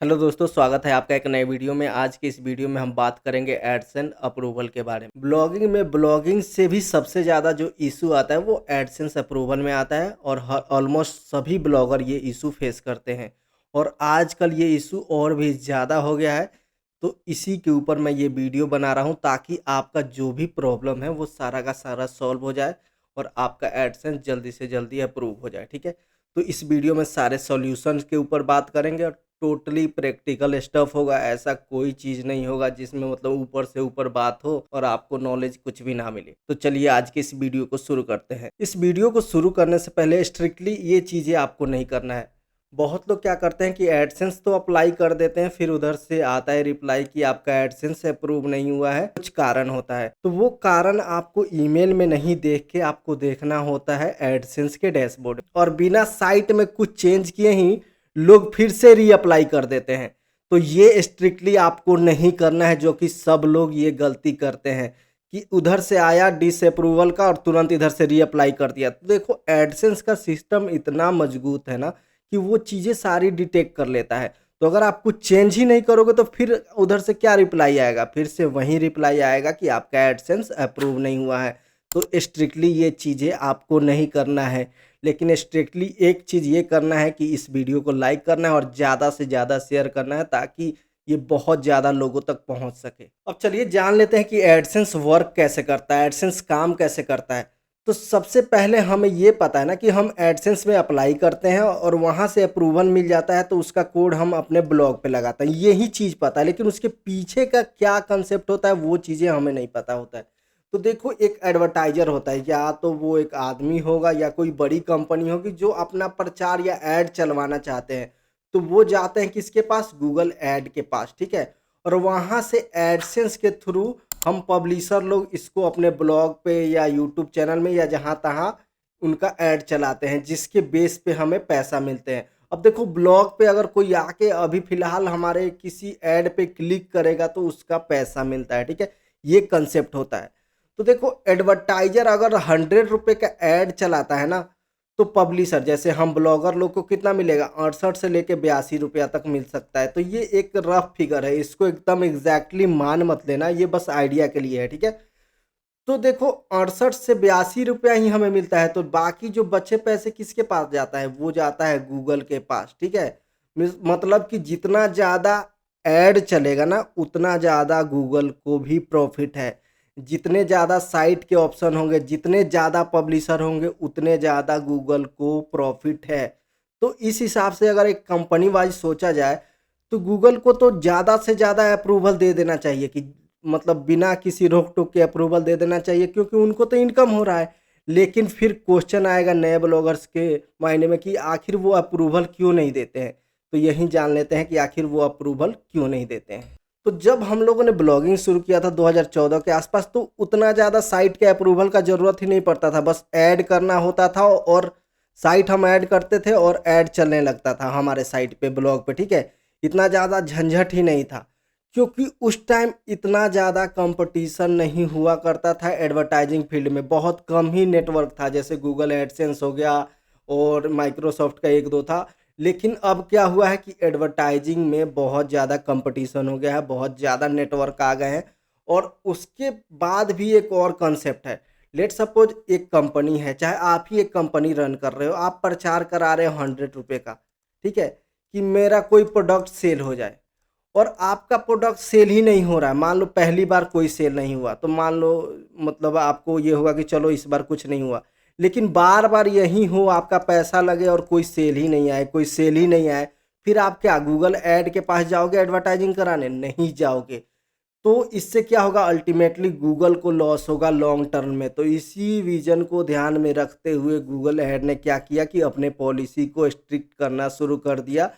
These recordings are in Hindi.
हेलो दोस्तों, स्वागत है आपका एक नए वीडियो में। आज की इस वीडियो में हम बात करेंगे एडसेंस अप्रूवल के बारे में। ब्लॉगिंग से भी सबसे ज़्यादा जो इशू आता है वो एडसेंस अप्रूवल में आता है और ऑलमोस्ट सभी ब्लॉगर ये इशू फेस करते हैं और आजकल ये इशू और भी ज़्यादा हो गया है। तो इसी के ऊपर मैं ये वीडियो बना रहा हूँ ताकि आपका जो भी प्रॉब्लम है वो सारा का सारा सॉल्व हो जाए और आपका एडसेंस जल्दी से जल्दी अप्रूव हो जाए। ठीक है, तो इस वीडियो में सारे सॉल्यूशंस के ऊपर बात करेंगे और टोटली प्रैक्टिकल स्टफ होगा। ऐसा कोई चीज़ नहीं होगा जिसमें मतलब ऊपर से ऊपर बात हो और आपको नॉलेज कुछ भी ना मिले। तो चलिए आज की इस वीडियो को शुरू करते हैं। इस वीडियो को शुरू करने से पहले स्ट्रिक्टली ये चीज़ें आपको नहीं करना है। बहुत लोग क्या करते हैं कि एडसेंस तो अप्लाई कर देते हैं, फिर उधर से आता है रिप्लाई कि आपका एडसेंस अप्रूव नहीं हुआ है, कुछ कारण होता है। तो वो कारण आपको ईमेल में नहीं देख के आपको देखना होता है एडसेंस के डैशबोर्ड और बिना साइट में कुछ चेंज किए ही लोग फिर से रीअप्लाई कर देते हैं। तो ये स्ट्रिक्टली आपको नहीं करना है, जो कि सब लोग ये गलती करते हैं कि उधर से आया डिसअप्रूवल का और तुरंत इधर से रीअप्लाई कर दिया। तो देखो एडसेंस का सिस्टम इतना मजबूत है ना कि वो चीज़ें सारी डिटेक्ट कर लेता है। तो अगर आप कुछ चेंज ही नहीं करोगे तो फिर उधर से क्या रिप्लाई आएगा? फिर से वही रिप्लाई आएगा कि आपका एडसेंस अप्रूव नहीं हुआ है। तो स्ट्रिक्टली ये चीज़ें आपको नहीं करना है। लेकिन स्ट्रिक्टली एक चीज़ ये करना है कि इस वीडियो को लाइक करना है और ज़्यादा से ज़्यादा शेयर करना है ताकि ये बहुत ज़्यादा लोगों तक पहुंच सके। अब चलिए जान लेते हैं कि एडसेंस वर्क कैसे करता है, एडसेंस काम कैसे करता है। तो सबसे पहले हमें ये पता है ना कि हम एडसेंस में अप्लाई करते हैं और वहाँ से अप्रूवल मिल जाता है तो उसका कोड हम अपने ब्लॉग पे लगाते हैं। यही चीज़ पता है, लेकिन उसके पीछे का क्या कंसेप्ट होता है वो चीज़ें हमें नहीं पता होता है। तो देखो एक एडवर्टाइज़र होता है, या तो वो एक आदमी होगा या कोई बड़ी कंपनी होगी जो अपना प्रचार या ऐड चलवाना चाहते हैं। तो वो जाते हैं किसके पास? गूगल ऐड के पास, ठीक है? और वहाँ से एडसेंस के थ्रू हम पब्लिशर लोग इसको अपने ब्लॉग पे या यूट्यूब चैनल में या जहाँ-तहाँ उनका ऐड चलाते हैं, जिसके बेस पे हमें पैसा मिलते हैं। अब देखो ब्लॉग पे अगर कोई आके अभी फ़िलहाल हमारे किसी ऐड पे क्लिक करेगा तो उसका पैसा मिलता है, ठीक है? ये कंसेप्ट होता है। तो देखो एडवर्टाइज़र अगर ₹100 का ऐड चलाता है ना, तो पब्लिशर जैसे हम ब्लॉगर लोग को कितना मिलेगा? 68 से लेके ₹82 तक मिल सकता है। तो ये एक रफ़ फिगर है, इसको एकदम एग्ज़ैक्टली मान मत लेना, ये बस आइडिया के लिए है, ठीक है? तो देखो 68 से ₹82 ही हमें मिलता है, तो बाकी जो बचे पैसे किसके पास जाता है? वो जाता है गूगल के पास, ठीक है? मतलब कि जितना ज़्यादा ऐड चलेगा ना, उतना ज़्यादा गूगल को भी प्रॉफ़िट है। जितने ज़्यादा साइट के ऑप्शन होंगे, जितने ज़्यादा पब्लिशर होंगे, उतने ज़्यादा गूगल को प्रॉफ़िट है। तो इस हिसाब से अगर एक कंपनी वाइज़ सोचा जाए, तो गूगल को तो ज़्यादा से ज़्यादा अप्रूवल दे देना चाहिए कि मतलब बिना किसी रोक-टोक के अप्रूवल दे देना चाहिए, क्योंकि उनको तो इनकम हो रहा है। लेकिन फिर क्वेश्चन आएगा नए ब्लॉगर्स के माइंड में कि आखिर वो अप्रूवल क्यों नहीं देते हैं? तो यही जान लेते हैं कि आखिर वो अप्रूवल क्यों नहीं देते हैं। तो जब हम लोगों ने ब्लॉगिंग शुरू किया था 2014 के आसपास, तो उतना ज़्यादा साइट के अप्रूवल का ज़रूरत ही नहीं पड़ता था। बस ऐड करना होता था और साइट हम ऐड करते थे और ऐड चलने लगता था हमारे साइट पे, ब्लॉग पे, ठीक है? इतना ज़्यादा झंझट ही नहीं था। क्योंकि उस टाइम इतना ज़्यादा कंपटीशन नहीं हुआ करता था एडवर्टाइजिंग फील्ड में, बहुत कम ही नेटवर्क था, जैसे गूगल एडसेंस हो गया और माइक्रोसॉफ्ट का 1-2 था। लेकिन अब क्या हुआ है कि एडवर्टाइजिंग में बहुत ज़्यादा कंपटीशन हो गया है, बहुत ज़्यादा नेटवर्क आ गए हैं और उसके बाद भी एक और कॉन्सेप्ट है। लेट्स सपोज़ एक कंपनी है, चाहे आप ही एक कंपनी रन कर रहे हो, आप प्रचार करा रहे हो ₹100 का, ठीक है? कि मेरा कोई प्रोडक्ट सेल हो जाए। और आपका प्रोडक्ट सेल ही नहीं हो रहा है। मान लो पहली बार कोई सेल नहीं हुआ, तो मान लो मतलब आपको ये होगा कि चलो इस बार कुछ नहीं हुआ। लेकिन बार-बार यही हो, आपका पैसा लगे और कोई सेल ही नहीं आए, कोई सेल ही नहीं आए, फिर आप क्या गूगल ऐड के पास जाओगे एडवर्टाइज़िंग कराने? नहीं जाओगे। तो इससे क्या होगा? अल्टीमेटली गूगल को लॉस होगा लॉन्ग टर्म में। तो इसी विज़न को ध्यान में रखते हुए गूगल ऐड ने क्या किया कि अपने पॉलिसी को स्ट्रिक्ट करना शुरू कर दिया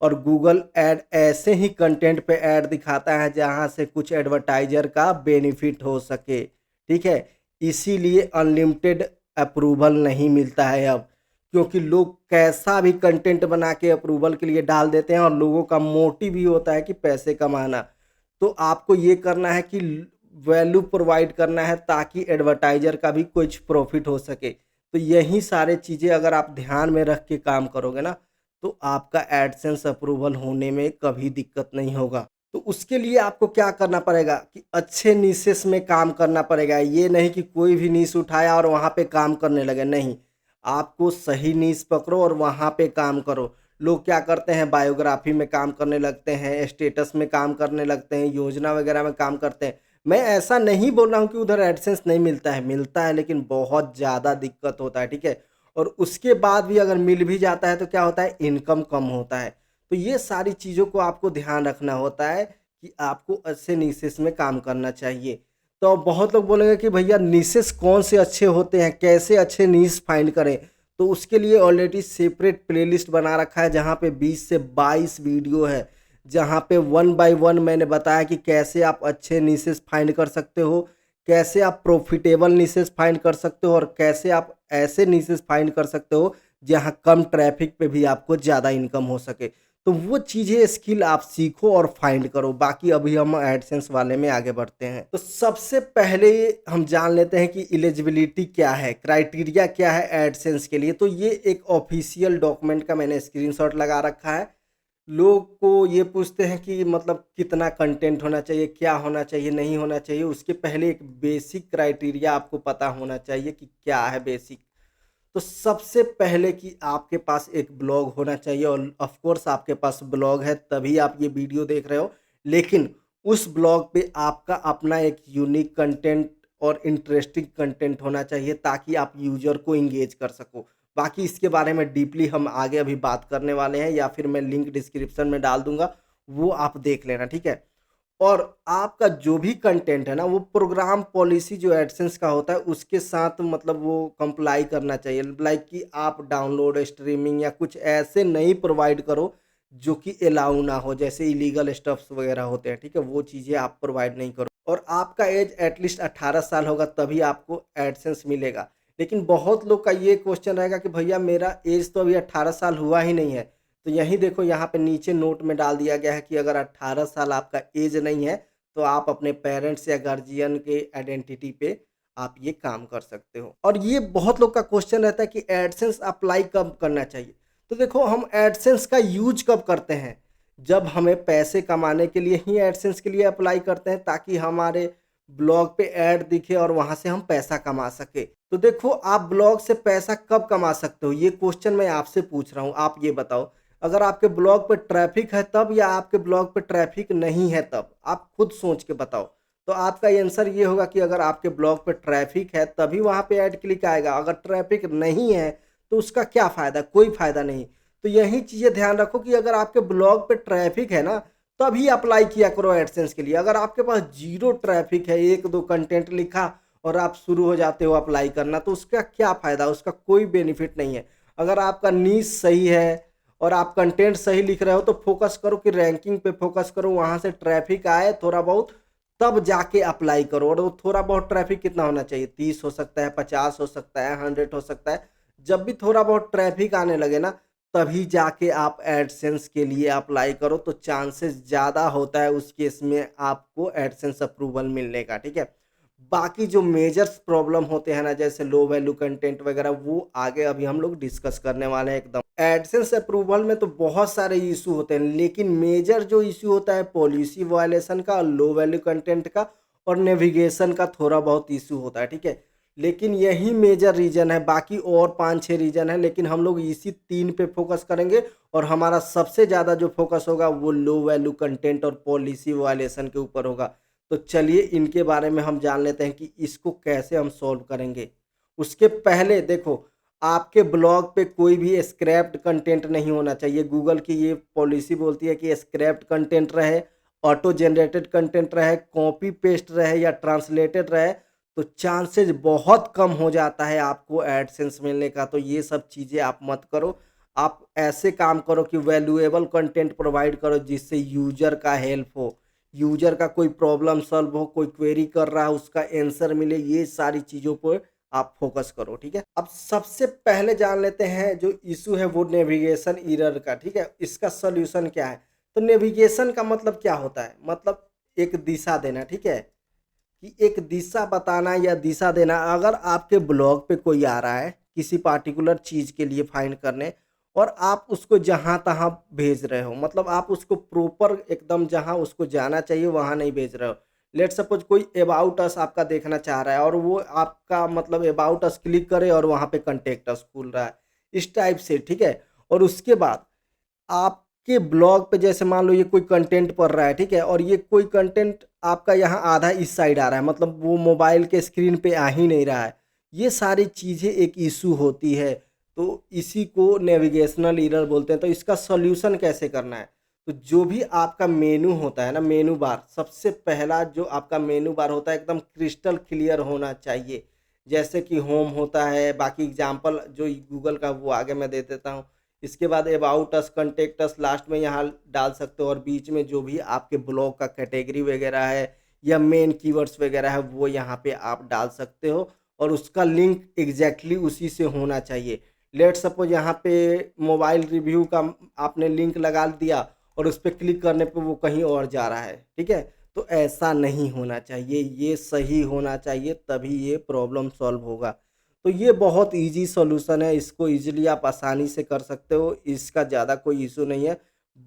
और गूगल ऐड ऐसे ही कंटेंट पे ऐड दिखाता है जहाँ से कुछ एडवर्टाइज़र का बेनिफिट हो सके, ठीक है? इसीलिए अनलिमिटेड अप्रूवल नहीं मिलता है अब, क्योंकि लोग कैसा भी कंटेंट बना के अप्रूवल के लिए डाल देते हैं और लोगों का मोटिव ही होता है कि पैसे कमाना। तो आपको ये करना है कि वैल्यू प्रोवाइड करना है ताकि एडवर्टाइज़र का भी कुछ प्रॉफ़िट हो सके। तो यही सारे चीज़ें अगर आप ध्यान में रख के काम करोगे ना, तो आपका एडसेंस अप्रूवल होने में कभी दिक्कत नहीं होगा। तो उसके लिए आपको क्या करना पड़ेगा कि अच्छे निशेस में काम करना पड़ेगा। ये नहीं कि कोई भी निश उठाया और वहाँ पे काम करने लगे, नहीं। आपको सही निश पकड़ो और वहाँ पे काम करो। लोग क्या करते हैं, बायोग्राफी में काम करने लगते हैं, स्टेटस में काम करने लगते हैं, योजना वगैरह में काम करते हैं। मैं ऐसा नहीं बोल रहा हूँ कि उधर एडसेंस नहीं मिलता है लेकिन बहुत ज़्यादा दिक्कत होता है, ठीक है? और उसके बाद भी अगर मिल भी जाता है तो क्या होता है, इनकम कम होता है। तो ये सारी चीज़ों को आपको ध्यान रखना होता है कि आपको अच्छे निशेस में काम करना चाहिए। तो बहुत लोग बोलेंगे कि भैया निशेस कौन से अच्छे होते हैं, कैसे अच्छे निश फाइंड करें? तो उसके लिए ऑलरेडी सेपरेट प्लेलिस्ट बना रखा है जहाँ पे 20 से 22 वीडियो है। जहाँ पे वन बाय वन मैंने बताया कि कैसे आप अच्छे निशेस फाइंड कर सकते हो, कैसे आप प्रॉफिटेबल निशेस फाइंड कर सकते हो और कैसे आप ऐसे निशेस फाइंड कर सकते हो जहाँ कम ट्रैफिक पे भी आपको ज़्यादा इनकम हो सके। तो वो चीज़ें स्किल आप सीखो और फाइंड करो। बाकी अभी हम एडसेंस वाले में आगे बढ़ते हैं। तो सबसे पहले हम जान लेते हैं कि एलिजिबिलिटी क्या है, क्राइटेरिया क्या है एडसेंस के लिए। तो ये एक ऑफिशियल डॉक्यूमेंट का मैंने स्क्रीनशॉट लगा रखा है। लोग को ये पूछते हैं कि मतलब कितना कंटेंट होना चाहिए, क्या होना चाहिए, नहीं होना चाहिए। उसके पहले एक बेसिक क्राइटेरिया आपको पता होना चाहिए कि क्या है बेसिक। तो सबसे पहले कि आपके पास एक ब्लॉग होना चाहिए और ऑफ कोर्स आपके पास ब्लॉग है तभी आप ये वीडियो देख रहे हो। लेकिन उस ब्लॉग पे आपका अपना एक यूनिक कंटेंट और इंटरेस्टिंग कंटेंट होना चाहिए ताकि आप यूज़र को एंगेज कर सको। बाकी इसके बारे में डीपली हम आगे अभी बात करने वाले हैं या फिर मैं लिंक डिस्क्रिप्शन में डाल दूँगा, वो आप देख लेना, ठीक है? और आपका जो भी कंटेंट है ना वो प्रोग्राम पॉलिसी जो एडसेंस का होता है उसके साथ मतलब वो कंप्लाई करना चाहिए। लाइक कि आप डाउनलोड, स्ट्रीमिंग या कुछ ऐसे नहीं प्रोवाइड करो जो कि अलाउ ना हो, जैसे इलीगल स्टफ्स वगैरह होते हैं, ठीक है? वो चीज़ें आप प्रोवाइड नहीं करो। और आपका एज एटलीस्ट 18 साल होगा तभी आपको एडसेंस मिलेगा। लेकिन बहुत लोग का ये क्वेश्चन रहेगा कि भैया मेरा एज तो अभी 18 साल हुआ ही नहीं है। तो यहीं देखो यहाँ पे नीचे नोट में डाल दिया गया है कि अगर 18 साल आपका एज नहीं है तो आप अपने पेरेंट्स या गार्जियन के आइडेंटिटी पे आप ये काम कर सकते हो। और ये बहुत लोग का क्वेश्चन रहता है कि एडसेंस अप्लाई कब करना चाहिए। तो देखो हम एडसेंस का यूज कब करते हैं, जब हमें पैसे कमाने के लिए ही एडसेंस के लिए अप्लाई करते हैं ताकि हमारे ब्लॉग पे ऐड दिखे और वहां से हम पैसा कमा सके। तो देखो आप ब्लॉग से पैसा कब कमा सकते हो, ये क्वेश्चन मैं आपसे पूछ रहा हूँ। आप ये बताओ, अगर आपके ब्लॉग पे ट्रैफिक है तब या आपके ब्लॉग पे ट्रैफिक नहीं है तब? आप खुद सोच के बताओ। तो आपका आंसर ये होगा कि अगर आपके ब्लॉग पे ट्रैफिक है तभी वहाँ पे ऐड क्लिक आएगा। अगर ट्रैफिक नहीं है तो उसका क्या फ़ायदा? कोई फ़ायदा नहीं। तो यही चीज़ें ध्यान रखो कि अगर आपके ब्लॉग पे ट्रैफिक है ना तभी अप्लाई किया करो एडसेंस के लिए। अगर आपके पास ज़ीरो ट्रैफिक है, 1-2 कंटेंट लिखा और आप शुरू हो जाते हो अप्लाई करना तो उसका क्या फ़ायदा? उसका कोई बेनिफिट नहीं है। अगर आपका नीश सही है और आप कंटेंट सही लिख रहे हो तो फोकस करो कि रैंकिंग पे फोकस करो, वहाँ से ट्रैफिक आए थोड़ा बहुत तब जाके अप्लाई करो। और वो थोड़ा बहुत ट्रैफिक कितना होना चाहिए? 30 हो सकता है, 50 हो सकता है, 100 हो सकता है। जब भी थोड़ा बहुत ट्रैफिक आने लगे ना तभी जाके आप एडसेंस के लिए अप्लाई करो तो चांसेस ज़्यादा होता है उस केस में आपको एडसेंस अप्रूवल मिलने का, ठीक है? बाकी जो मेजर्स प्रॉब्लम होते हैं ना जैसे लो वैल्यू कंटेंट वगैरह वो आगे अभी हम लोग डिस्कस करने वाले हैं एकदम। एडसेंस अप्रूवल में तो बहुत सारे इशू होते हैं लेकिन मेजर जो इशू होता है पॉलिसी वायलेशन का, लो वैल्यू कंटेंट का और नेविगेशन का थोड़ा बहुत इशू होता है, ठीक है? लेकिन यही मेजर रीजन है, बाकी और 5-6 रीजन है लेकिन हम लोग इसी 3 पे फोकस करेंगे और हमारा सबसे ज़्यादा जो फोकस होगा वो लो वैल्यू कंटेंट और पॉलिसी वायलेशन के ऊपर होगा। तो चलिए इनके बारे में हम जान लेते हैं कि इसको कैसे हम सॉल्व करेंगे। उसके पहले देखो, आपके ब्लॉग पे कोई भी स्क्रैप्ड कंटेंट नहीं होना चाहिए। गूगल की ये पॉलिसी बोलती है कि स्क्रैप्ड कंटेंट रहे, ऑटो जनरेटेड कंटेंट रहे, कॉपी पेस्ट रहे या ट्रांसलेटेड रहे तो चांसेस बहुत कम हो जाता है आपको एडसेंस मिलने का। तो ये सब चीज़ें आप मत करो। आप ऐसे काम करो कि वैल्यूएबल कंटेंट प्रोवाइड करो जिससे यूज़र का हेल्प हो। यूज़र का कोई प्रॉब्लम सॉल्व हो, कोई क्वेरी कर रहा है उसका आंसर मिले, ये सारी चीज़ों पर आप फोकस करो, ठीक है? अब सबसे पहले जान लेते हैं जो इशू है वो नेविगेशन एरर का, ठीक है? इसका सॉल्यूशन क्या है? तो नेविगेशन का मतलब क्या होता है? मतलब एक दिशा देना, ठीक है? कि एक दिशा बताना या दिशा देना। अगर आपके ब्लॉग पे कोई आ रहा है किसी पार्टिकुलर चीज़ के लिए फाइंड करने और आप उसको जहाँ-तहाँ भेज रहे हो। मतलब आप उसको प्रॉपर एकदम जहाँ उसको जाना चाहिए वहाँ नहीं भेज रहे हो। लेट्स सपोज़ कोई अबाउट अस आपका देखना चाह रहा है और वो आपका मतलब अबाउट अस क्लिक करे और वहाँ पे कॉन्टैक्ट अस खुल रहा है। इस टाइप से, ठीक है? और उसके बाद आपके ब्लॉग पे जैसे मान लो ये कोई कंटेंट पढ़ रहा है, ठीक है? और ये कोई कंटेंट आपका यहाँ आधा इस साइड आ रहा है, मतलब वो मोबाइल के स्क्रीन पे आ ही नहीं रहा है। ये सारी चीज़ें एक इश्यू होती है, तो इसी को नेविगेशनल एरर बोलते हैं। तो इसका सॉल्यूशन कैसे करना है? तो जो भी आपका मेनू होता है ना, मेनू बार, सबसे पहला जो आपका मेनू बार होता है एकदम क्रिस्टल क्लियर होना चाहिए। जैसे कि होम होता है, बाकी एग्ज़ाम्पल जो गूगल का वो आगे मैं दे देता हूँ। इसके बाद about us, contact us last में यहाँ डाल सकते हो और बीच में जो भी आपके ब्लॉग का कैटेगरी वगैरह है या मेन कीवर्ड्स वगैरह है वो यहाँ पे आप डाल सकते हो और उसका लिंक एग्जैक्टली उसी से होना चाहिए। लेट सपोज यहाँ पे मोबाइल रिव्यू का आपने लिंक लगा दिया और उस पर क्लिक करने पे वो कहीं और जा रहा है, ठीक है? तो ऐसा नहीं होना चाहिए, ये सही होना चाहिए तभी ये प्रॉब्लम सॉल्व होगा। तो ये बहुत ईज़ी सॉल्यूशन है, इसको ईज़िली आप आसानी से कर सकते हो, इसका ज़्यादा कोई इश्यू नहीं है।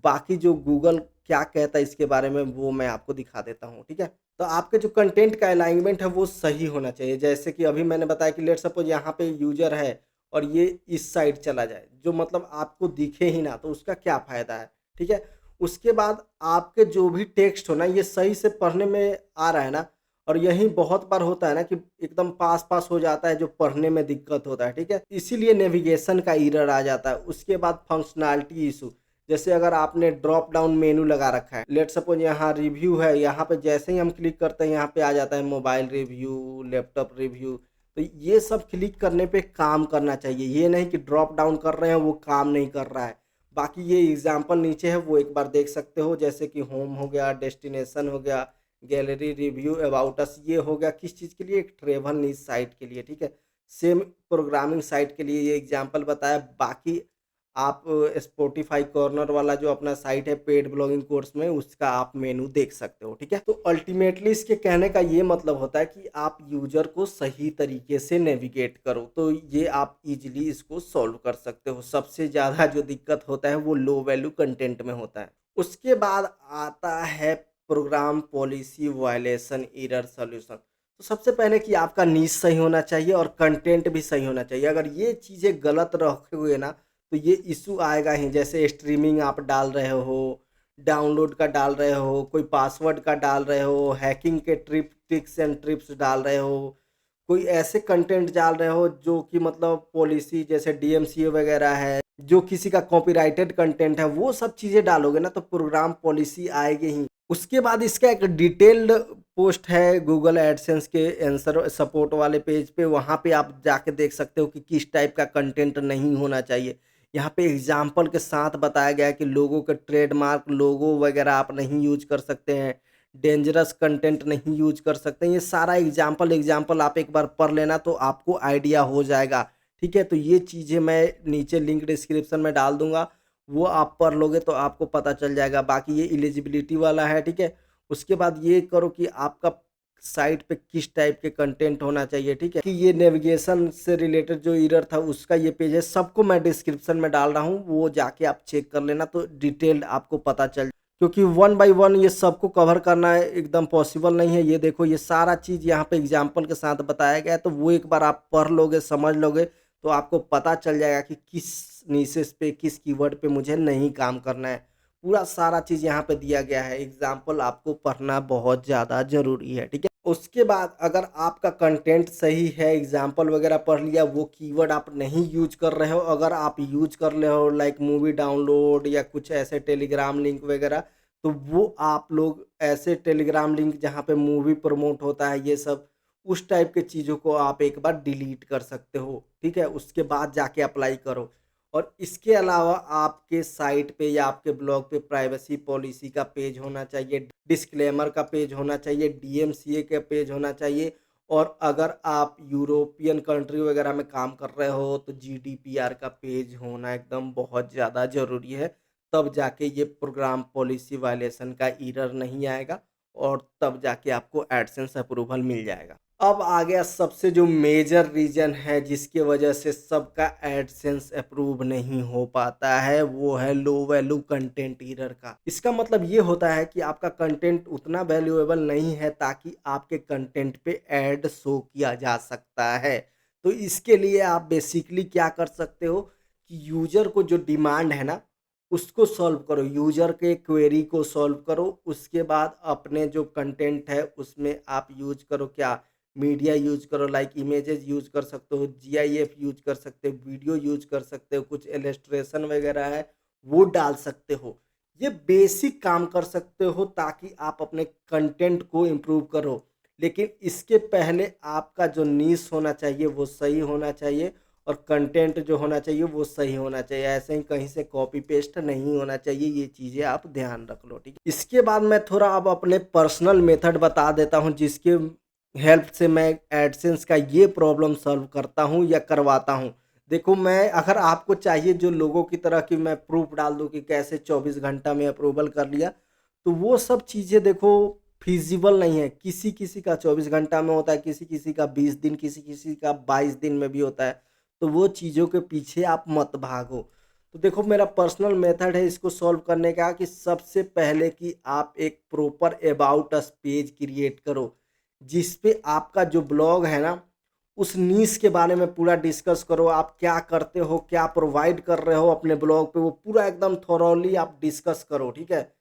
बाकी जो गूगल क्या कहता है इसके बारे में वो मैं आपको दिखा देता हूँ, ठीक है? तो आपके जो कंटेंट का अलाइनमेंट है वो सही होना चाहिए। जैसे कि अभी मैंने बताया कि लेट्स सपोज़ यहाँ पे यूज़र है और ये इस साइड चला जाए, जो मतलब आपको दिखे ही ना तो उसका क्या फ़ायदा है, ठीक है? उसके बाद आपके जो भी टेक्स्ट हो ना ये सही से पढ़ने में आ रहा है ना, और यही बहुत बार होता है ना कि एकदम पास-पास हो जाता है जो पढ़ने में दिक्कत होता है, ठीक है? इसीलिए नेविगेशन का एरर आ जाता है। उसके बाद फंक्शनैलिटी इश्यू, जैसे अगर आपने ड्रॉप डाउन मेनू लगा रखा है, लेट्स सपोज़ यहाँ रिव्यू है, यहाँ पे जैसे ही हम क्लिक करते हैं यहाँ पे आ जाता है मोबाइल रिव्यू, लैपटॉप रिव्यू, तो ये सब क्लिक करने पे काम करना चाहिए। ये नहीं कि ड्रॉप डाउन कर रहे हैं वो काम नहीं कर रहा है। बाकी ये एग्ज़ाम्पल नीचे है वो एक बार देख सकते हो, जैसे कि होम हो गया, डेस्टिनेशन हो गया, गैलरी, रिव्यू, अबाउट अस, ये हो गया किस चीज़ के लिए? एक ट्रैवल नीश साइट के लिए, ठीक है? सेम प्रोग्रामिंग साइट के लिए ये एग्ज़ाम्पल बताया। बाकी आप स्पॉटिफ़ाई कॉर्नर वाला जो अपना साइट है पेड ब्लॉगिंग कोर्स में उसका आप मेनू देख सकते हो, ठीक है? तो अल्टीमेटली इसके कहने का ये मतलब होता है कि आप यूज़र को सही तरीके से नेविगेट करो, तो ये आप ईज़िली इसको सॉल्व कर सकते हो। सबसे ज़्यादा जो दिक्कत होता है वो लो वैल्यू कंटेंट में होता है। उसके बाद आता है program policy violation error solution. तो सबसे पहले कि आपका नीश सही होना चाहिए और कंटेंट भी सही होना चाहिए। अगर ये चीज़ें गलत रखोगे ना तो ये इश्यू आएगा ही। जैसे स्ट्रीमिंग आप डाल रहे हो, डाउनलोड का डाल रहे हो, कोई पासवर्ड का डाल रहे हो, हैकिंग के टिप्स एंड ट्रिप्स डाल रहे हो, कोई ऐसे कंटेंट डाल रहे हो जो कि मतलब पॉलिसी जैसे डीएमसीए वगैरह है, जो किसी का कॉपीराइटेड कंटेंट है, वो सब चीज़ें डालोगे ना तो प्रोग्राम पॉलिसी आएगी ही। उसके बाद इसका एक डिटेल्ड पोस्ट है गूगल एडसेंस के आंसर सपोर्ट वाले पेज पे, वहाँ पे आप जाके देख सकते हो कि किस टाइप का कंटेंट नहीं होना चाहिए। यहाँ पे एग्ज़ाम्पल के साथ बताया गया है कि लोगों के ट्रेडमार्क, लोगो वगैरह आप नहीं यूज़ कर सकते हैं, डेंजरस कंटेंट नहीं यूज़ कर सकते हैं। ये सारा एग्ज़ाम्पल आप एक बार पढ़ लेना तो आपको आइडिया हो जाएगा, ठीक है? तो ये चीज़ें मैं नीचे लिंक डिस्क्रिप्शन में डाल दूँगा, वो आप पढ़ लोगे तो आपको पता चल जाएगा। बाकी ये एलिजिबिलिटी वाला है, ठीक है? उसके बाद ये करो कि आपका साइट पे किस टाइप के कंटेंट होना चाहिए, ठीक है? कि ये नेविगेशन से रिलेटेड जो एरर था उसका ये पेज है, सबको मैं डिस्क्रिप्शन में डाल रहा हूँ, वो जाके आप चेक कर लेना तो डिटेल्ड आपको पता चल, क्योंकि वन बाय वन ये सबको कवर करना है एकदम पॉसिबल नहीं है। ये देखो ये सारा चीज़ यहाँ पे एग्ज़ाम्पल के साथ बताया गया है, तो वो एक बार आप पढ़ लोगे, समझ लोगे, तो आपको पता चल जाएगा कि किस निशेष पे, किस कीवर्ड पे मुझे नहीं काम करना है। पूरा सारा चीज़ यहाँ पे दिया गया है, एग्ज़ाम्पल आपको पढ़ना बहुत ज़्यादा ज़रूरी है, ठीक है? उसके बाद अगर आपका कंटेंट सही है, एग्ज़ाम्पल वगैरह पढ़ लिया, वो कीवर्ड आप नहीं यूज़ कर रहे हो, अगर आप यूज़ कर रहे हो लाइक मूवी डाउनलोड या कुछ ऐसे टेलीग्राम लिंक वगैरह, तो वो आप लोग ऐसे टेलीग्राम लिंक जहाँ पे मूवी प्रमोट होता है ये सब, उस टाइप के चीज़ों को आप एक बार डिलीट कर सकते हो, ठीक है? उसके बाद जाके अप्लाई करो। और इसके अलावा आपके साइट पे या आपके ब्लॉग पे प्राइवेसी पॉलिसी का पेज होना चाहिए, डिस्क्लेमर का पेज होना चाहिए, डीएमसीए का पेज होना चाहिए, और अगर आप यूरोपियन कंट्री वगैरह में काम कर रहे हो तो जीडीपीआर का पेज होना एकदम बहुत ज़्यादा ज़रूरी है। तब जाके ये प्रोग्राम पॉलिसी वायलेशन का एरर नहीं आएगा और तब जाके आपको एडसेंस अप्रूवल मिल जाएगा। अब आ गया सबसे जो मेजर रीज़न है जिसकी वजह से सबका एडसेंस अप्रूव नहीं हो पाता है, वो है लो वैल्यू कंटेंट एरर का। इसका मतलब ये होता है कि आपका कंटेंट उतना वैल्यूएबल नहीं है ताकि आपके कंटेंट पे ऐड शो किया जा सकता है। तो इसके लिए आप बेसिकली क्या कर सकते हो कि यूज़र को जो डिमांड है ना, उसको सॉल्व करो, यूज़र के क्वेरी को सॉल्व करो। उसके बाद अपने जो कंटेंट है उसमें आप यूज़ करो क्या, मीडिया यूज़ करो, लाइक इमेजेस यूज़ कर सकते हो, जीआईएफ यूज़ कर सकते हो, वीडियो यूज़ कर सकते हो, कुछ इलस्ट्रेशन वगैरह है वो डाल सकते हो। ये बेसिक काम कर सकते हो ताकि आप अपने कंटेंट को इम्प्रूव करो। लेकिन इसके पहले आपका जो नीश होना चाहिए वो सही होना चाहिए, और कंटेंट जो होना चाहिए वो सही होना चाहिए। ऐसे ही कहीं से कॉपी पेस्ट नहीं होना चाहिए, ये चीज़ें आप ध्यान रख लो, ठीक है। इसके बाद मैं थोड़ा अब अपने पर्सनल मेथड बता देता हूँ जिसके हेल्प से मैं एडसेंस का ये प्रॉब्लम सॉल्व करता हूँ या करवाता हूँ। देखो, मैं अगर आपको चाहिए जो लोगों की तरह कि मैं प्रूफ़ डाल दूँ कि कैसे 24 घंटा में अप्रूवल कर लिया, तो वो सब चीज़ें देखो फ़ीज़िबल नहीं है। किसी-किसी का 24 घंटा में होता है, किसी-किसी का 20 दिन, किसी-किसी का 22 दिन में भी होता है। तो वो चीज़ों के पीछे आप मत भागो। तो देखो, मेरा पर्सनल मेथड है इसको सॉल्व करने का कि सबसे पहले कि आप एक proper about us page create करो। जिस पे आपका जो ब्लॉग है ना, उस नीश के बारे में पूरा डिस्कस करो। आप क्या करते हो, क्या प्रोवाइड कर रहे हो अपने ब्लॉग पे, वो पूरा एकदम थॉरोली आप डिस्कस करो, ठीक है?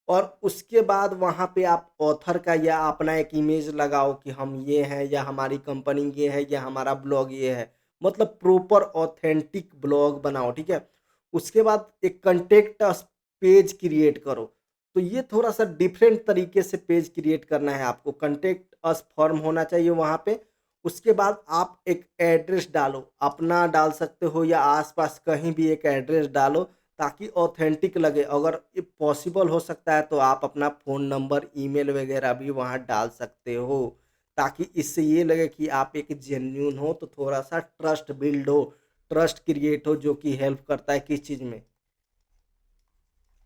और उसके बाद वहाँ पे आप ऑथर का या अपना एक इमेज लगाओ कि हम ये हैं, या हमारी कंपनी ये है, या हमारा ब्लॉग ये है। मतलब प्रॉपर ऑथेंटिक ब्लॉग बनाओ, ठीक है? उसके बाद एक कंटेंट अस पेज क्रिएट करो। तो ये थोड़ा-सा डिफरेंट तरीके से पेज क्रिएट करना है आपको। कंटेंट अस फॉर्म होना चाहिए वहाँ पे। उसके बाद आप एक एड्रेस डालो, अपना डाल सकते हो या आस-पास कहीं भी एक एड्रेस डालो ताकि ऑथेंटिक लगे। अगर ये पॉसिबल हो सकता है तो आप अपना फ़ोन नंबर, ईमेल वगैरह भी वहाँ डाल सकते हो, ताकि इससे ये लगे कि आप एक जेन्युइन हो, तो थोड़ा-सा ट्रस्ट बिल्ड हो, ट्रस्ट क्रिएट हो, जो कि हेल्प करता है किस चीज़ में?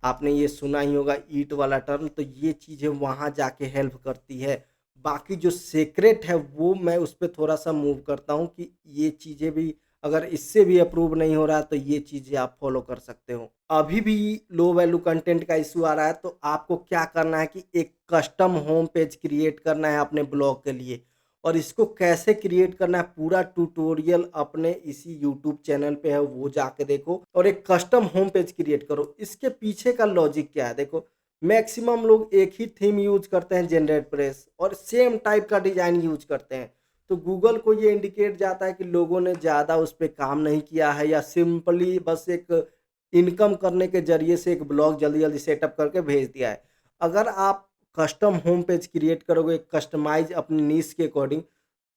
आपने ये सुना ही होगा ईट वाला टर्म, तो ये चीज़ें वहाँ जाके हेल्प करती है। बाकी जो सीक्रेट है वो मैं उस पे थोड़ा-सा मूव करता हूँ कि ये चीज़ें भी अगर इससे भी अप्रूव नहीं हो रहा है तो ये चीज़ें आप फ़ॉलो कर सकते हो। अभी भी लो वैल्यू कंटेंट का इश्यू आ रहा है तो आपको क्या करना है कि एक कस्टम होम पेज क्रिएट करना है अपने ब्लॉग के लिए, और इसको कैसे क्रिएट करना है पूरा ट्यूटोरियल अपने इसी यूट्यूब चैनल पे है, वो जाके देखो और एक कस्टम होम पेज क्रिएट करो। इसके पीछे का लॉजिक क्या है देखो, मैक्सिमम लोग एक ही थीम यूज़ करते हैं जेनरेट प्रेस, और सेम टाइप का डिज़ाइन यूज़ करते हैं। तो गूगल को ये इंडिकेट जाता है कि लोगों ने ज़्यादा उस पे काम नहीं किया है, या सिंपली बस एक इनकम करने के ज़रिए से एक ब्लॉग जल्दी-जल्दी सेटअप करके भेज दिया है। अगर आप कस्टम होम पेज क्रिएट करोगे कस्टमाइज़ अपनी नीश के अकॉर्डिंग,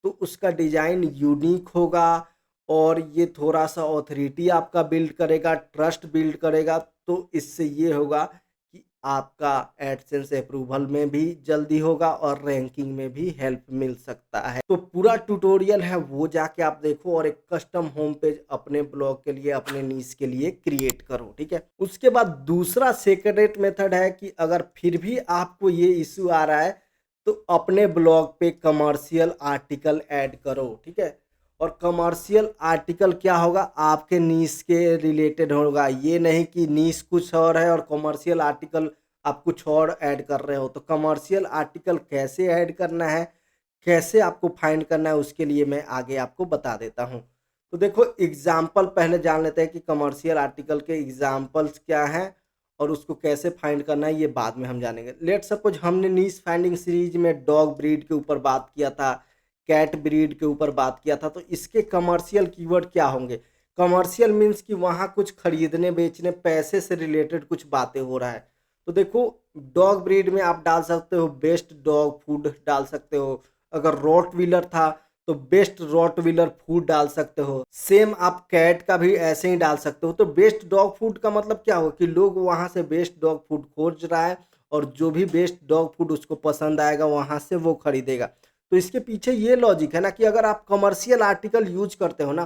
तो उसका डिज़ाइन यूनिक होगा, और ये थोड़ा-सा ऑथोरिटी आपका बिल्ड करेगा, ट्रस्ट बिल्ड करेगा। तो इससे ये होगा कि आपका एडसेंस अप्रूवल में भी जल्दी होगा और रैंकिंग में भी हेल्प मिल सकता है। तो पूरा ट्यूटोरियल है वो जाके आप देखो, और एक कस्टम होम पेज अपने ब्लॉग के लिए, अपने नीश के लिए क्रिएट करो, ठीक है? उसके बाद दूसरा सीक्रेट मेथड है कि अगर फिर भी आपको ये इश्यू आ रहा है, तो अपने ब्लॉग पे कमर्शियल आर्टिकल ऐड करो, ठीक है? और कमर्शियल आर्टिकल क्या होगा, आपके नीश के रिलेटेड होगा। ये नहीं कि नीश कुछ और है और कमर्शियल आर्टिकल आप कुछ और ऐड कर रहे हो। तो कमर्शियल आर्टिकल कैसे ऐड करना है, कैसे आपको फाइंड करना है, उसके लिए मैं आगे आपको बता देता हूँ। तो देखो, एग्ज़ाम्पल पहले जान लेते हैं कि कमर्शियल आर्टिकल के एग्ज़ाम्पल्स क्या हैं और उसको कैसे फाइंड करना है, ये बाद में हम जानेंगे। लेट्स सपोज़ हमने नीश फाइंडिंग सीरीज़ में डॉग ब्रीड के ऊपर बात किया था, कैट ब्रीड के ऊपर बात किया था, तो इसके कमर्शियल कीवर्ड क्या होंगे? कमर्शियल मीन्स कि वहाँ कुछ खरीदने, बेचने, पैसे से रिलेटेड कुछ बातें हो रहा है। तो देखो, डॉग ब्रीड में आप डाल सकते हो बेस्ट डॉग फूड डाल सकते हो। अगर रॉटव्हीलर था तो बेस्ट रॉटव्हीलर फूड डाल सकते हो। सेम आप कैट का भी ऐसे ही डाल सकते हो। तो बेस्ट डॉग फूड का मतलब क्या हुआ कि लोग वहाँ से बेस्ट डॉग फूड खोज रहा है, और जो भी बेस्ट डॉग फूड उसको पसंद आएगा वहाँ से वो खरीदेगा। तो इसके पीछे ये लॉजिक है ना कि अगर आप कमर्शियल आर्टिकल यूज़ करते हो ना,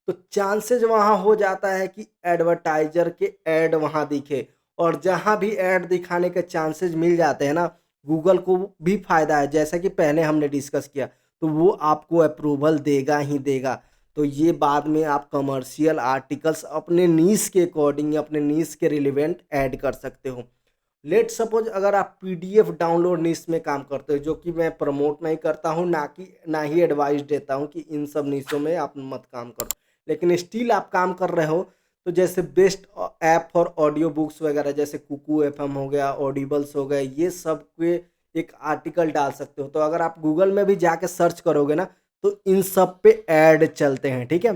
तो चांसेज़ वहाँ हो जाता है कि एडवर्टाइज़र के ऐड वहाँ दिखे, और जहाँ भी ऐड दिखाने के चांसेज़ मिल जाते हैं ना, गूगल को भी फ़ायदा है, जैसा कि पहले हमने डिस्कस किया। तो वो आपको अप्रूवल देगा ही देगा। तो ये बाद में आप कमर्शियल आर्टिकल्स अपने नीश के अकॉर्डिंग या अपने नीश के रिलेवेंट ऐड कर सकते हो। लेट सपोज अगर आप पीडीएफ डाउनलोड नीश में काम करते हो, जो कि मैं प्रमोट नहीं करता हूँ, ना ही एडवाइस देता हूँ कि इन सब नीशों में आप मत काम करो, लेकिन स्टिल आप काम कर रहे हो, तो जैसे best app for audio books वगैरह जैसे कुकू एफएम हो गया, ऑडिबल्स हो गए, ये सब के एक आर्टिकल डाल सकते हो। तो अगर आप गूगल में भी जाके सर्च करोगे ना, तो इन सब पे ऐड चलते हैं, ठीक है।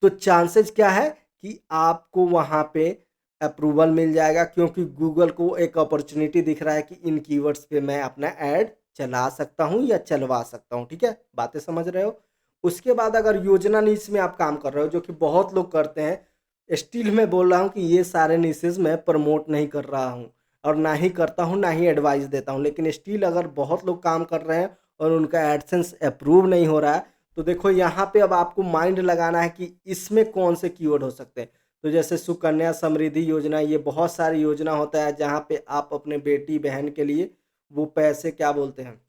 तो चांसेस क्या है कि आपको वहाँ पे अप्रूवल मिल जाएगा, क्योंकि गूगल को एक अपॉर्चुनिटी दिख रहा है कि इन कीवर्ड्स पे मैं अपना ऐड चला सकता हूँ या चलवा सकता हूँ, ठीक है, बातें समझ रहे हो। उसके बाद अगर योजना नीच में आप काम कर रहे हो, जो कि बहुत लोग करते हैं, स्टिल मैं बोल रहा हूँ कि ये सारे नीसेस मैं प्रमोट नहीं कर रहा हूँ और ना ही करता हूँ, ना ही एडवाइस देता हूँ, लेकिन स्टिल अगर बहुत लोग काम कर रहे हैं और उनका एडसेंस अप्रूव नहीं हो रहा है, तो देखो यहाँ पे अब आपको माइंड लगाना है कि इसमें कौन से कीवर्ड हो सकते हैं। तो जैसे सुकन्या समृद्धि योजना, ये बहुत सारी योजना होता है जहाँ पे आप अपने बेटी बहन के लिए वो पैसे क्या बोलते हैं,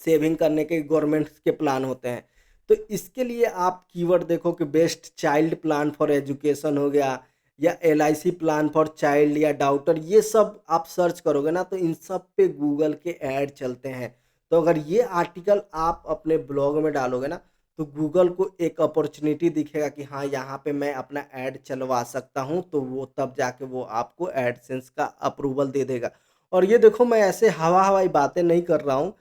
सेविंग करने के गवर्नमेंट के प्लान होते हैं। तो इसके लिए आप कीवर्ड देखो कि best child plan for education हो गया, या एलआईसी प्लान फॉर चाइल्ड, या डाउटर, ये सब आप सर्च करोगे ना, तो इन सब पे गूगल के ऐड चलते हैं। तो अगर ये आर्टिकल आप अपने ब्लॉग में डालोगे ना, तो गूगल को एक अपॉर्चुनिटी दिखेगा कि हाँ, यहाँ पे मैं अपना ऐड चलवा सकता हूँ, तो वो तब जाके वो आपको एडसेंस का अप्रूवल दे देगा। और ये देखो, मैं ऐसे हवा हवाई बातें नहीं कर रहा हूँ,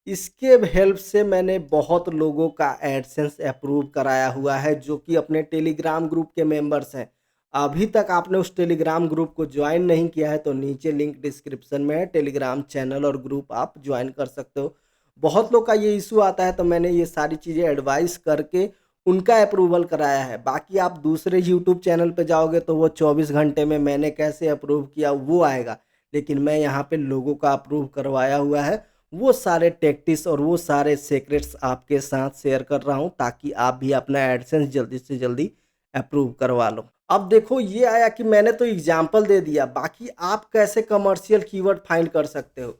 इसके हेल्प से मैंने बहुत लोगों का एडसेंस अप्रूव कराया हुआ है, जो कि अपने टेलीग्राम ग्रुप के मेंबर्स हैं। अभी तक आपने उस टेलीग्राम ग्रुप को ज्वाइन नहीं किया है, तो नीचे लिंक डिस्क्रिप्शन में है, टेलीग्राम चैनल और ग्रुप आप ज्वाइन कर सकते हो। बहुत लोग का ये इशू आता है, तो मैंने ये सारी चीज़ें एडवाइस करके उनका अप्रूवल कराया है। बाकी आप दूसरे यूट्यूब चैनल पे जाओगे तो वो 24 घंटे में मैंने कैसे अप्रूव किया वो आएगा, लेकिन मैं यहाँ पे लोगों का अप्रूव करवाया हुआ है। वो सारे टैक्टिक्स और वो सारे सीक्रेट्स आपके साथ शेयर कर रहा हूँ, ताकि आप भी अपना एडसेंस जल्दी से जल्दी अप्रूव करवा लो। अब देखो, ये आया कि मैंने तो एग्जाम्पल दे दिया, बाकी आप कैसे कमर्शियल कीवर्ड फाइंड कर सकते हो।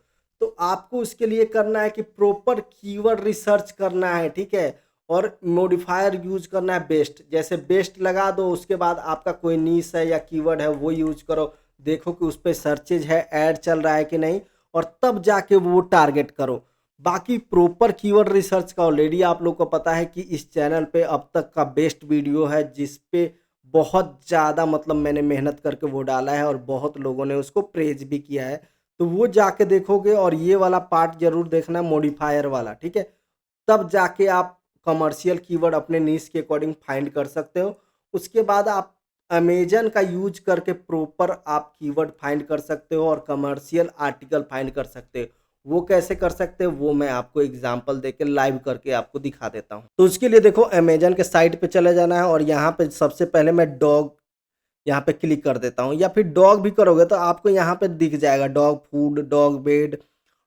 तो आपको उसके लिए करना है कि प्रॉपर कीवर्ड रिसर्च करना है, ठीक है, और मॉडिफायर यूज करना है बेस्ट। जैसे बेस्ट लगा दो, उसके बाद आपका कोई नीश है या कीवर्ड है वो यूज करो, देखो कि उस पर सर्चेज है, ऐड चल रहा है कि नहीं, और तब जाके वो टारगेट करो। बाकी प्रॉपर कीवर्ड रिसर्च का ऑलरेडी आप लोग को पता है कि इस चैनल पे अब तक का बेस्ट वीडियो है, जिस पे बहुत ज़्यादा मतलब मैंने मेहनत करके वो डाला है और बहुत लोगों ने उसको प्रेज भी किया है। तो वो जाके देखोगे, और ये वाला पार्ट ज़रूर देखना, मॉडिफायर वाला, ठीक है। तब जाके आप कमर्शियल कीवर्ड अपने नीश के अकॉर्डिंग फाइंड कर सकते हो। उसके बाद आप अमेज़न का यूज़ करके प्रॉपर आप कीवर्ड फाइंड कर सकते हो और कमर्शियल आर्टिकल फाइंड कर सकते हो। वो कैसे कर सकते हो वो मैं आपको एग्ज़ाम्पल देके लाइव करके आपको दिखा देता हूँ। तो उसके लिए देखो, अमेज़न के साइट पे चले जाना है और यहाँ पे सबसे पहले मैं डॉग यहाँ पे क्लिक कर देता हूँ, या फिर डॉग भी करोगे तो आपको यहाँ पे दिख जाएगा dog food, dog bed,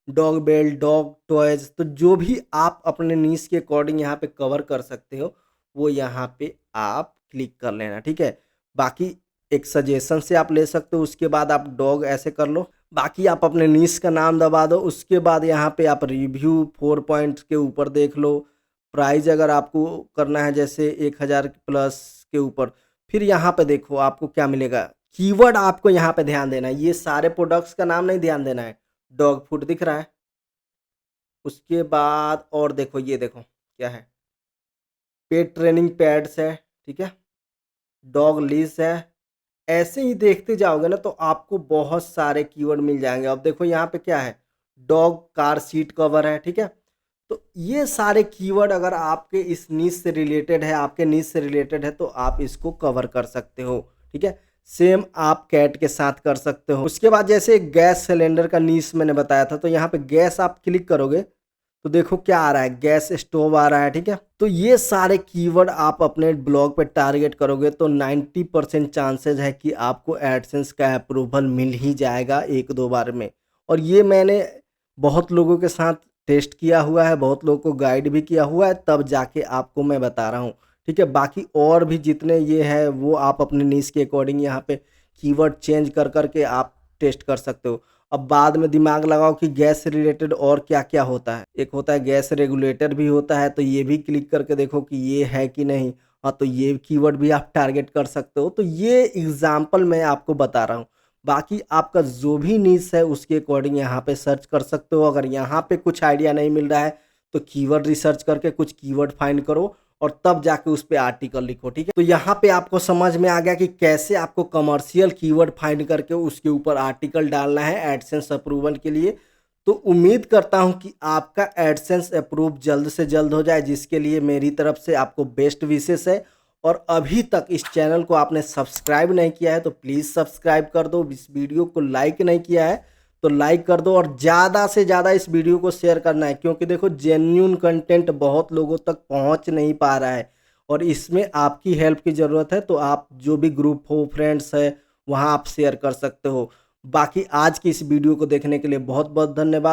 dog bell, dog toys. तो जो भी आप अपने नीश के अकॉर्डिंग यहाँ पे कवर कर सकते हो, वो यहाँ पे आप क्लिक कर लेना, ठीक है। बाकी एक सजेशन से आप ले सकते हो, उसके बाद आप डॉग ऐसे कर लो। बाकी आप अपने नीश का नाम दबा दो, उसके बाद यहाँ पे आप रिव्यू 4 पॉइंट्स के ऊपर देख लो। प्राइस अगर आपको करना है जैसे 1000 प्लस के ऊपर, फिर यहाँ पे देखो आपको क्या मिलेगा। कीवर्ड आपको यहाँ पे ध्यान देना है, ये सारे प्रोडक्ट्स का नाम नहीं ध्यान देना है। डॉग फूड दिख रहा है, उसके बाद और देखो, ये देखो क्या है, पेट ट्रेनिंग पैड्स है, ठीक है, डॉग लीश है। ऐसे ही देखते जाओगे ना तो आपको बहुत सारे कीवर्ड मिल जाएंगे। अब देखो यहाँ पे क्या है, डॉग कार सीट कवर है, ठीक है। तो ये सारे कीवर्ड अगर आपके इस नीश से रिलेटेड है, आपके नीश से रिलेटेड है, तो आप इसको कवर कर सकते हो, ठीक है। सेम आप कैट के साथ कर सकते हो। उसके बाद जैसे गैस सिलेंडर का नीश मैंने बताया था, तो यहाँ पे गैस आप क्लिक करोगे तो देखो क्या आ रहा है, गैस स्टोव आ रहा है, ठीक है। तो ये सारे कीवर्ड आप अपने ब्लॉग पे टारगेट करोगे तो 90% चांसेस है कि आपको एडसेंस का अप्रूवल मिल ही जाएगा एक दो बार में। और ये मैंने बहुत लोगों के साथ टेस्ट किया हुआ है, बहुत लोगों को गाइड भी किया हुआ है, तब जाके आपको मैं बता रहा हूँ, ठीक है। बाकी और भी जितने ये है वो आप अपने नीश के अकॉर्डिंग यहाँ पे कीवर्ड चेंज कर करके आप टेस्ट कर सकते हो। अब बाद में दिमाग लगाओ कि गैस रिलेटेड और क्या-क्या होता है। एक होता है गैस रेगुलेटर भी होता है, तो ये भी क्लिक करके देखो कि ये है कि नहीं। हाँ, तो ये कीवर्ड भी आप टारगेट कर सकते हो। तो ये एग्ज़ाम्पल मैं आपको बता रहा हूँ। बाकी आपका जो भी नीश है उसके अकॉर्डिंग यहाँ पे सर्च कर सकते हो। अगर यहाँ पे कुछ आइडिया नहीं मिल रहा है तो कीवर्ड रिसर्च करके कुछ कीवर्ड फाइंड करो और तब जाके उस पे आर्टिकल लिखो, ठीक है? तो यहाँ पे आपको समझ में आ गया कि कैसे आपको कमर्शियल कीवर्ड फाइंड करके उसके ऊपर आर्टिकल डालना है एडसेंस अप्रूवल के लिए। तो उम्मीद करता हूँ कि आपका एडसेंस अप्रूव जल्द से जल्द हो जाए, जिसके लिए मेरी तरफ से आपको बेस्ट विशेस है। और अभी तक इस चैनल को आपने सब्सक्राइब नहीं किया है तो प्लीज़ सब्सक्राइब कर दो। इस वीडियो को लाइक नहीं किया है तो लाइक कर दो और ज़्यादा से ज़्यादा इस वीडियो को शेयर करना है, क्योंकि देखो जेन्युइन कंटेंट बहुत लोगों तक पहुंच नहीं पा रहा है और इसमें आपकी हेल्प की ज़रूरत है। तो आप जो भी ग्रुप हो, फ्रेंड्स है, वहाँ आप शेयर कर सकते हो। बाकी आज की इस वीडियो को देखने के लिए बहुत बहुत धन्यवाद।